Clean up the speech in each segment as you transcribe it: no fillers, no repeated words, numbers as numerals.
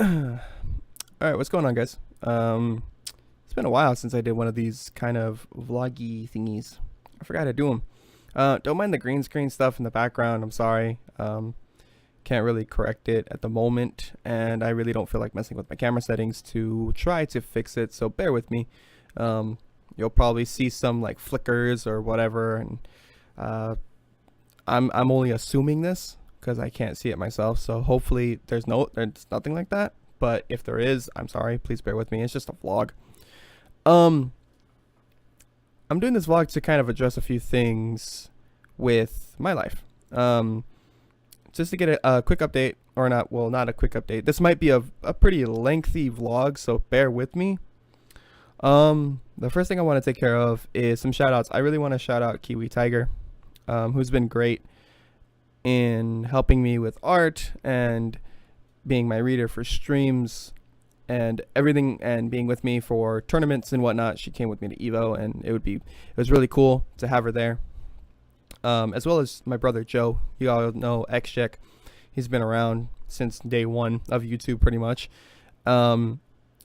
All right, what's going on, guys? It's been a while since I did one of these kind of vloggy thingies. I forgot how to do them. Don't mind the green screen stuff in the background. I'm sorry. Can't really correct it at the moment, and I really don't feel like messing with my camera settings to try to fix it. So bear with me. You'll probably see some like flickers or whatever, and I'm only assuming this because I can't see it myself. So hopefully there's nothing like that. But if there is, I'm sorry. Please bear with me. It's just a vlog. I'm doing this vlog to kind of address a few things with my life. Just to get a quick update, or not, well, not a quick update. This might be a pretty lengthy vlog, so bear with me. The first thing I want to take care of is some shout outs. I really want to shout out Kiwi Tiger, who's been great in helping me with art and being my reader for streams and everything, and being with me for tournaments and whatnot. She came with me to Evo, and it was really cool to have her there. As well as my brother Joe. You all know Xjec. He's been around since day one of YouTube pretty much.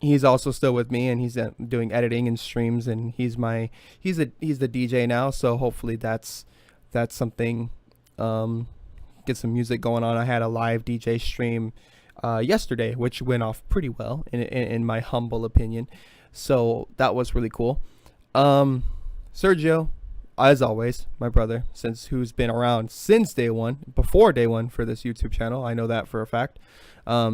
He's also still with me, and he's doing editing and streams, and he's the DJ now, so hopefully that's something. Get some music going on. I had a live DJ stream yesterday, which went off pretty well in my humble opinion, so that was really cool. Sergio, as always, my brother, who's been around since day one, before day one for this YouTube channel. I know that for a fact.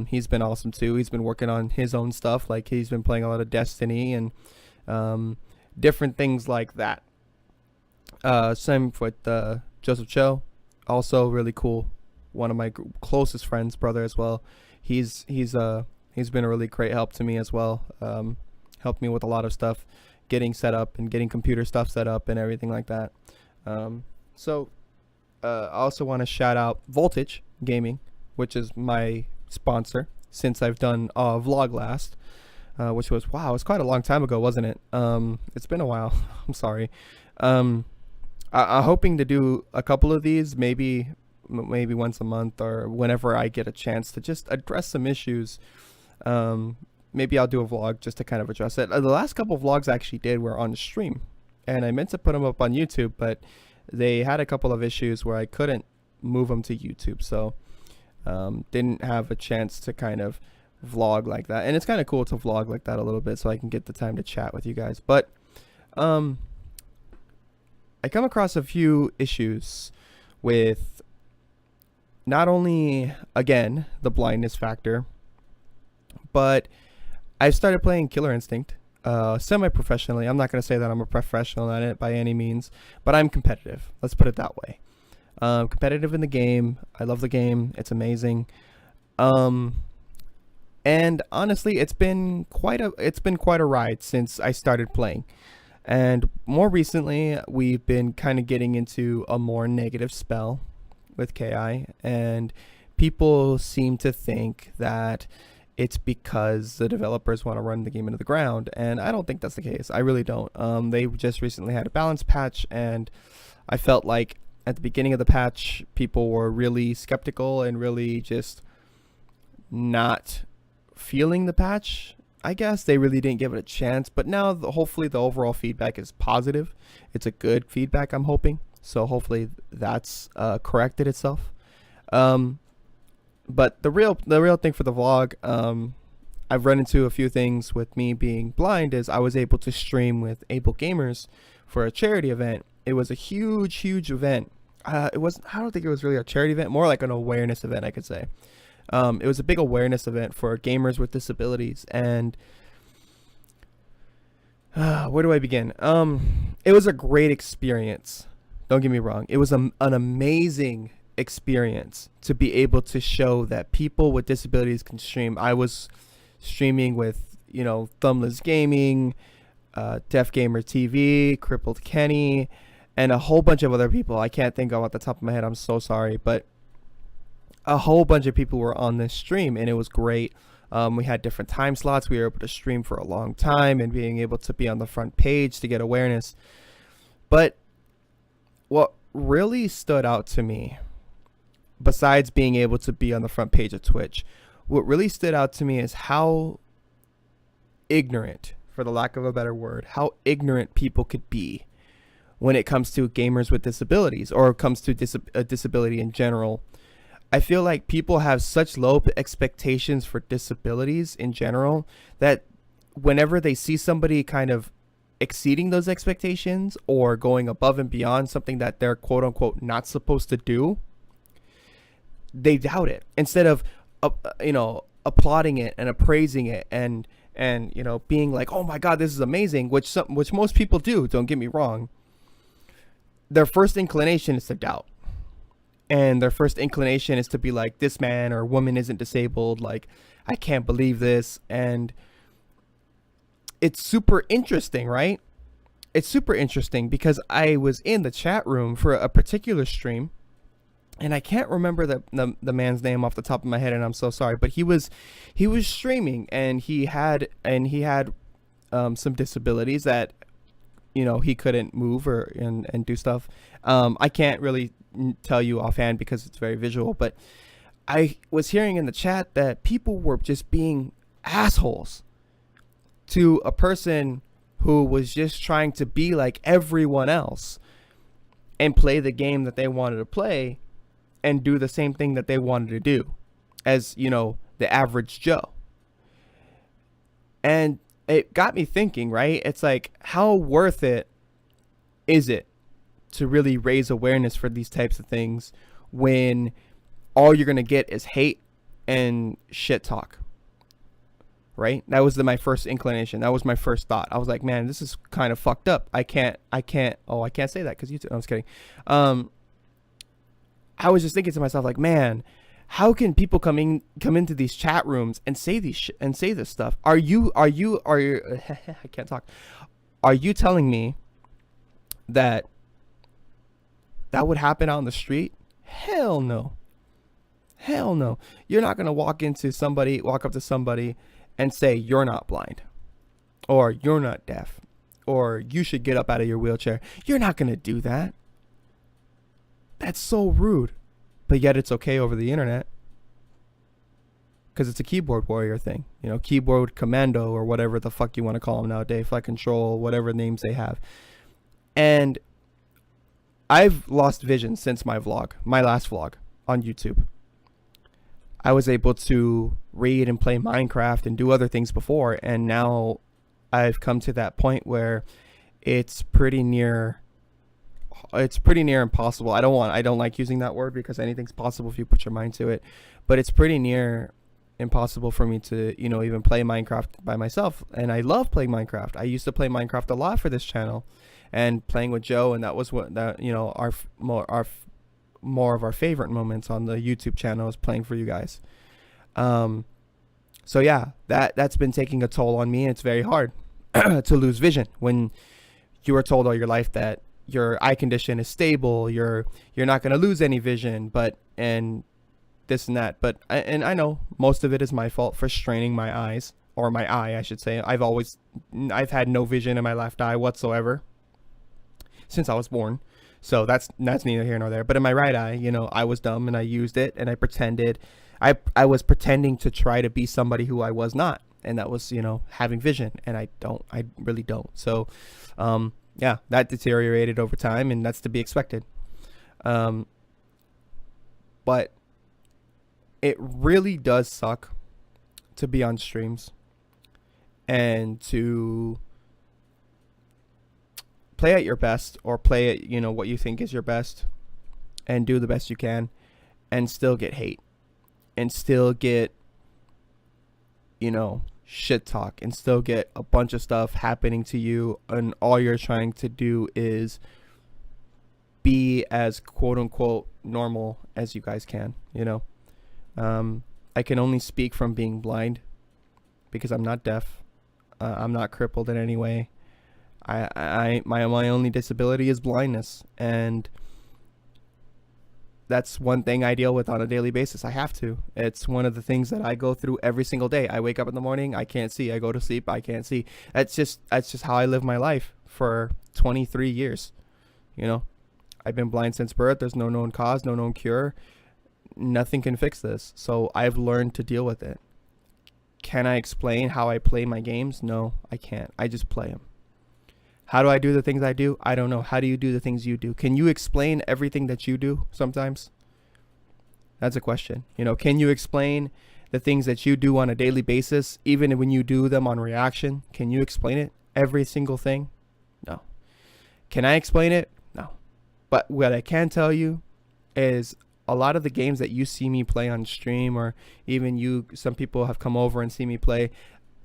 He's been awesome too. He's been working on his own stuff, like he's been playing a lot of Destiny and different things like that. Same with Joseph Cho, also really cool. One of my closest friends, brother as well. He's been a really great help to me as well. Helped me with a lot of stuff, getting set up and getting computer stuff set up and everything like that. I also want to shout out Voltage Gaming, which is my sponsor since I've done a vlog last, which was, wow, it was quite a long time ago, wasn't it? It's been a while. I'm sorry. I'm hoping to do a couple of these, maybe once a month or whenever I get a chance to just address some issues. Maybe I'll do a vlog just to kind of address it. The last couple of vlogs I actually did were on the stream, and I meant to put them up on YouTube, but they had a couple of issues where I couldn't move them to YouTube, so didn't have a chance to kind of vlog like that. And it's kind of cool to vlog like that a little bit so I can get the time to chat with you guys. But I come across a few issues with not only, again, the blindness factor, but I started playing Killer Instinct semi-professionally. I'm not going to say that I'm a professional at it by any means, but I'm competitive. Let's put it that way. Competitive in the game. I love the game. It's amazing. And honestly, it's been quite a ride since I started playing. And more recently, we've been kind of getting into a more negative spell with KI, and people seem to think that it's because the developers want to run the game into the ground, and I don't think that's the case. I really don't. They just recently had a balance patch, and I felt like at the beginning of the patch, people were really skeptical and really just not feeling the patch. I guess they really didn't give it a chance, but now hopefully the overall feedback is positive. It's a good feedback, I'm hoping. So hopefully that's corrected itself. But the real thing for the vlog, I've run into a few things with me being blind, is I was able to stream with Able Gamers for a charity event. It was a huge event. I don't think it was really a charity event, more like an awareness event, I could say. It was a big awareness event for gamers with disabilities, and where do I begin? It was a great experience. Don't get me wrong. It was an amazing experience to be able to show that people with disabilities can stream. I was streaming with, Thumbless Gaming, Deaf Gamer TV, Crippled Kenny, and a whole bunch of other people. I can't think of off the top of my head. I'm so sorry, but a whole bunch of people were on this stream, and it was great. We had different time slots. We were able to stream for a long time and being able to be on the front page to get awareness. But what really stood out to me, besides being able to be on the front page of Twitch, what really stood out to me is how ignorant, for the lack of a better word, how ignorant people could be when it comes to gamers with disabilities, or it comes to a disability in general. I feel like people have such low expectations for disabilities in general that whenever they see somebody kind of exceeding those expectations or going above and beyond something that they're quote unquote not supposed to do, they doubt it instead of applauding it and appraising it and being like, oh my god, this is amazing, which most people do, don't get me wrong. Their first inclination is to doubt, and their first inclination is to be like, this man or woman isn't disabled, like I can't believe this. And it's super interesting, right? It's super interesting because I was in the chat room for a particular stream, and I can't remember the man's name off the top of my head, and I'm so sorry, but he was streaming, and he had some disabilities that he couldn't move and do stuff. I can't really tell you offhand because it's very visual, but I was hearing in the chat that people were just being assholes to a person who was just trying to be like everyone else and play the game that they wanted to play and do the same thing that they wanted to do as, the average Joe. And it got me thinking, right? It's like, how worth it is it to really raise awareness for these types of things when all you're going to get is hate and shit talk? Right? That was my first inclination. That was my first thought. I was like, man, this is kind of fucked up. I can't say that because I'm just kidding. I was just thinking to myself, like, man, how can people come into these chat rooms and say say this stuff? Are you I can't talk. Are you telling me that would happen out on the street? Hell no. Hell no. You're not going to walk up to somebody and say, you're not blind, or you're not deaf, or you should get up out of your wheelchair. You're not going to do that. That's so rude. But yet it's okay over the internet because it's a keyboard warrior thing, keyboard commando or whatever the fuck you want to call them nowadays, flight control, whatever names they have. And I've lost vision since my last vlog on YouTube. I was able to read and play Minecraft and do other things before, and now I've come to that point where it's pretty near impossible. I don't like using that word because anything's possible if you put your mind to it, but it's pretty near impossible for me to even play Minecraft by myself. And I love playing Minecraft. I used to play Minecraft a lot for this channel and playing with Joe, and that was our more of our favorite moments on the YouTube channel is playing for you guys. So yeah, that's been taking a toll on me, and it's very hard to lose vision when you were told all your life that your eye condition is stable, you're not going to lose any vision, and this and that. But I know most of it is my fault for straining my eyes, or my eye, I should say. I've had no vision in my left eye whatsoever since I was born. So that's neither here nor there. But in my right eye, I was dumb and I used it and I pretended. I was pretending to try to be somebody who I was not. And that was, having vision. And I really don't. So, yeah, that deteriorated over time, and that's to be expected. But it really does suck to be on streams and to play at your best, or play at what you think is your best, and do the best you can, and still get hate, and still get shit talk, and still get a bunch of stuff happening to you, and all you're trying to do is be as quote unquote normal as you guys can. I can only speak from being blind because I'm not deaf. I'm not crippled in any way. My only disability is blindness, and that's one thing I deal with on a daily basis. I have to. It's one of the things that I go through every single day. I wake up in the morning, I can't see. I go to sleep, I can't see. That's just how I live my life for 23 years. I've been blind since birth. There's no known cause, no known cure. nothing can fix this. So I've learned to deal with it. Can I explain how I play my games? No, I can't. I just play them. How do I do the things I do? I don't know. How do you do the things you do? Can you explain everything that you do sometimes? That's a question. Can you explain the things that you do on a daily basis, even when you do them on reaction? Can you explain it? Every single thing? No. Can I explain it? No. But what I can tell you is a lot of the games that you see me play on stream, or even some people have come over and see me play,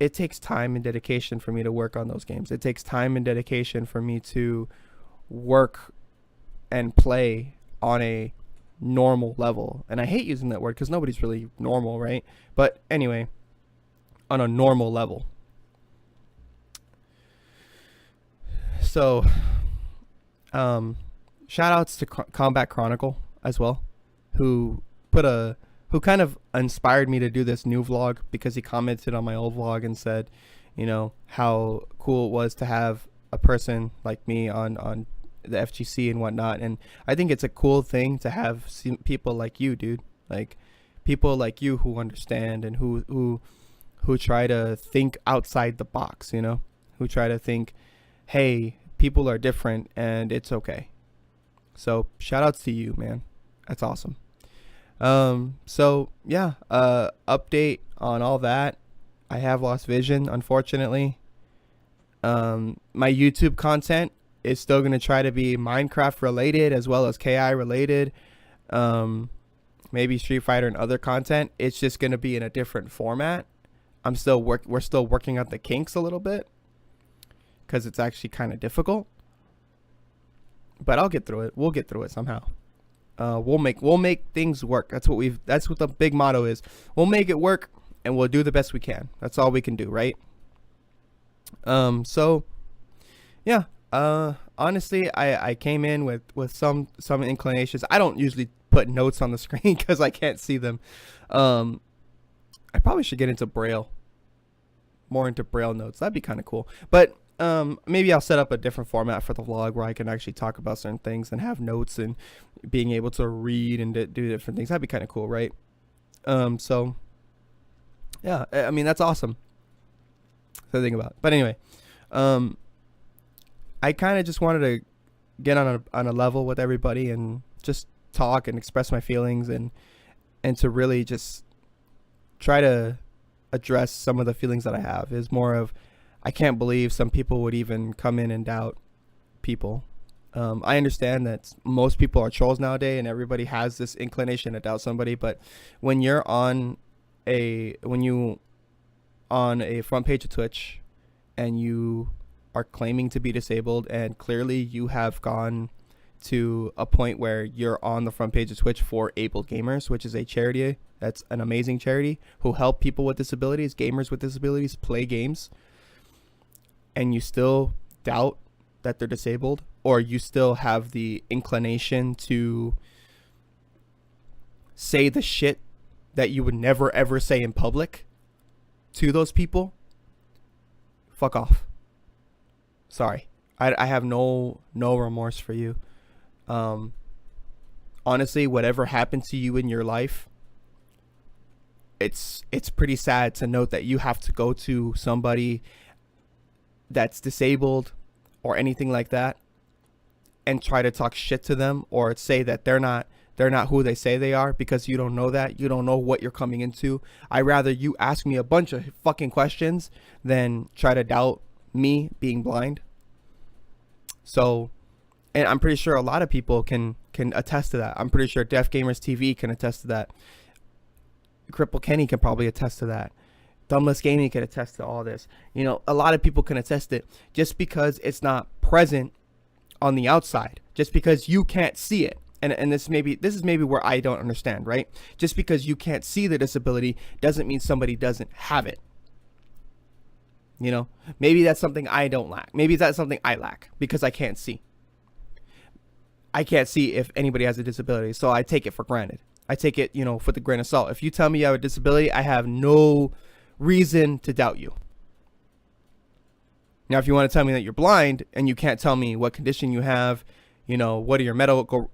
it takes time and dedication for me to work on those games. It takes time and dedication for me to work and play on a normal level. And I hate using that word because nobody's really normal, right? But anyway, on a normal level. So, shout outs to Combat Chronicle as well, who kind of inspired me to do this new vlog, because he commented on my old vlog and said, how cool it was to have a person like me on the FGC and whatnot. And I think it's a cool thing to have people like you, dude, like people like you who understand and who try to think outside the box, who try to think, hey, people are different and it's okay. So shout outs to you, man. That's awesome. So yeah, update on all that. I have lost vision, unfortunately. My YouTube content is still going to try to be Minecraft related as well as KI related. Maybe Street Fighter and other content. It's just going to be in a different format. We're still working out the kinks a little bit, because it's actually kind of difficult, but I'll get through it. We'll get through it somehow. We'll make things work. That's what the big motto is. We'll make it work, and we'll do the best we can. That's all we can do, right? So yeah, honestly, I came in with some inclinations. I don't usually put notes on the screen because I can't see them. I probably should get into Braille, more into Braille notes. That'd be kind of cool. But maybe I'll set up a different format for the vlog where I can actually talk about certain things and have notes and being able to read and do different things. That'd be kind of cool, right? So yeah, I mean, that's awesome to think about. But anyway, I kind of just wanted to get on a level with everybody and just talk and express my feelings and to really just try to address some of the feelings that I have. Is more of, I can't believe some people would even come in and doubt people. I understand that most people are trolls nowadays and everybody has this inclination to doubt somebody, but when you're on a front page of Twitch and you are claiming to be disabled, and clearly you have gone to a point where you're on the front page of Twitch for Able Gamers, which is a charity that's an amazing charity who help people with disabilities, gamers with disabilities, play games, and you still doubt that they're disabled, or you still have the inclination to say the shit that you would never ever say in public to those people, fuck off. Sorry. I have no remorse for you. Honestly, whatever happened to you in your life, it's pretty sad to note that you have to go to somebody that's disabled or anything like that and try to talk shit to them or say that they're not who they say they are, because you don't know that. You don't know what you're coming into. I'd rather you ask me a bunch of fucking questions than try to doubt me being blind. So, and I'm pretty sure a lot of people can attest to that. I'm pretty sure Deaf Gamers TV can attest to that. Cripple Kenny can probably attest to that. Dumbless Gaming can attest to all this. A lot of people can attest it. Just because it's not present on the outside, just because you can't see it. And this is maybe where I don't understand, right? Just because you can't see the disability doesn't mean somebody doesn't have it. Maybe that's something I don't lack. Maybe that's something I lack because I can't see. I can't see if anybody has a disability, so I take it for granted. I take it, for the grain of salt. If you tell me you have a disability, I have no reason to doubt you. Now, if you want to tell me that you're blind and you can't tell me what condition you have, what are your medical,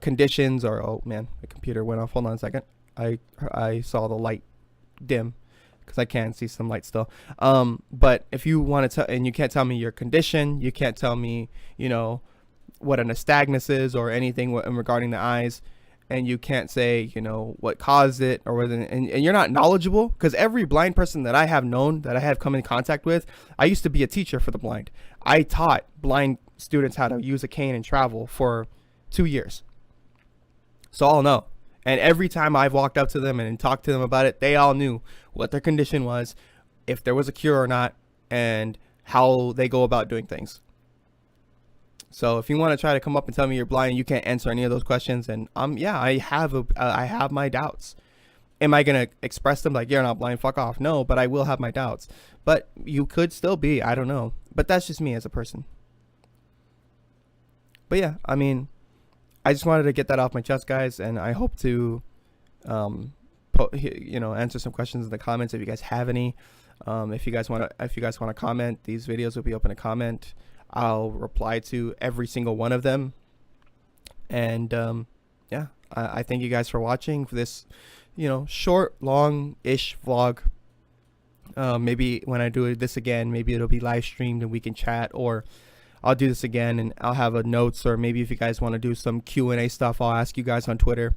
conditions, or oh man, my computer went off. Hold on a second. I saw the light dim because I can see some light still. But if you want to tell, and you can't tell me your condition, you can't tell me, you know, what a nystagmus is or anything regarding the eyes, and you can't say, you know, what caused it or whether, and you're not knowledgeable, because every blind person that I have known, that I have come in contact with, I used to be a teacher for the blind. I taught blind students how to use a cane and travel for 2 years. So I'll know. And every time I've walked up to them and talked to them about it, they all knew what their condition was, if there was a cure or not, and how they go about doing things. So if you want to try to come up and tell me you're blind and you can't answer any of those questions, and yeah, I have my doubts. Am I gonna express them like, you're not blind, fuck off? No, but I will have my doubts. But you could still be, I don't know. But that's just me as a person. But yeah, I mean, I just wanted to get that off my chest, guys, and I hope to, answer some questions in the comments if you guys have any. If you guys want to comment, these videos will be open to comment. I'll reply to every single one of them. And yeah, I thank you guys for watching for this, short, long-ish vlog. Maybe when I do this again, maybe it'll be live streamed and we can chat, or I'll do this again and I'll have a notes, or maybe if you guys want to do some Q&A stuff, I'll ask you guys on Twitter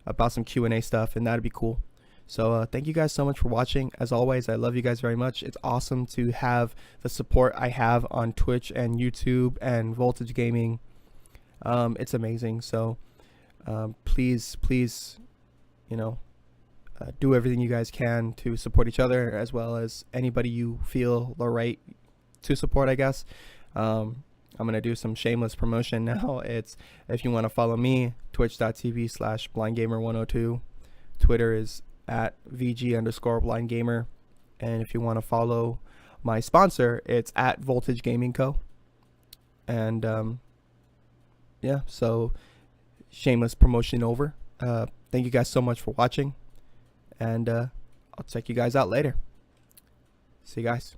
about some Q&A stuff, and that'd be cool. So thank you guys so much for watching. As always, I love you guys very much. It's awesome to have the support I have on Twitch and YouTube and Voltage Gaming. It's amazing. So please, do everything you guys can to support each other, as well as anybody you feel the right to support, I guess. I'm going to do some shameless promotion now. It's, if you want to follow me, twitch.tv/blindgamer102. Twitter is at VG_blindgamer. And if you want to follow my sponsor, it's at Voltage Gaming Co. And yeah, so shameless promotion over. Thank you guys so much for watching. And I'll check you guys out later. See you guys.